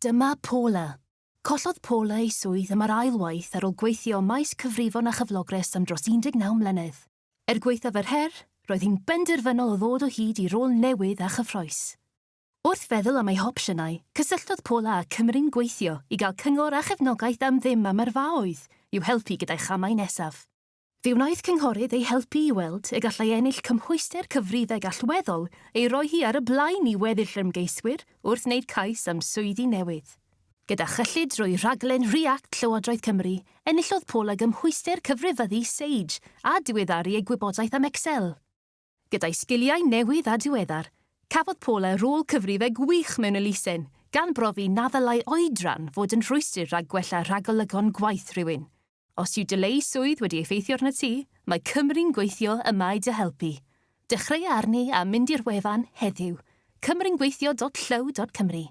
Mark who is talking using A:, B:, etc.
A: Dyma Paula. Collodd Paula ei swydd am yr ail waith ar ôl gweithio maes cyfrifon a chyflogres am dros 19 mlynedd. Gweithaf yr her, roedd hi'n benderfynol o ddod o hyd i rôl newydd a chyffroes. Wrth feddwl am ei hopsiynau, cysylltodd Paula â Cymru'n gweithio i gael cyngor a chefnogaeth am ddim am yr faoedd i'w helpu gyda'i chamau nesaf. Fe wnaeth cynghorydd ei helpu i weld y gallai ennill cymhwyster cyfrifeg allweddol ei roi hi ar y blaen i weddill ymgeiswyr wrth wneud cais am swyddi newydd. Gyda chyllid drwy raglen React Llywodraeth Cymru, enillodd Paula gymhwyster cyfrifyddu Sage a diweddaru ei gwybodaeth am Excel. Gyda'i sgiliau newydd a diweddar, cafodd Paula rôl cyfrifeg wych mewn elusen, gan brofi na ddylai oedran fod yn rhwystr rhag gwella ragolygon gwaith rhywun. Os yw dyleu swydd wedi effeithio arno ti, mae Cymru'n gweithio yma i dy helpu. Dechreu arni a mynd i'r wefan heddiw. cymru'ngweithio.llyw.cymru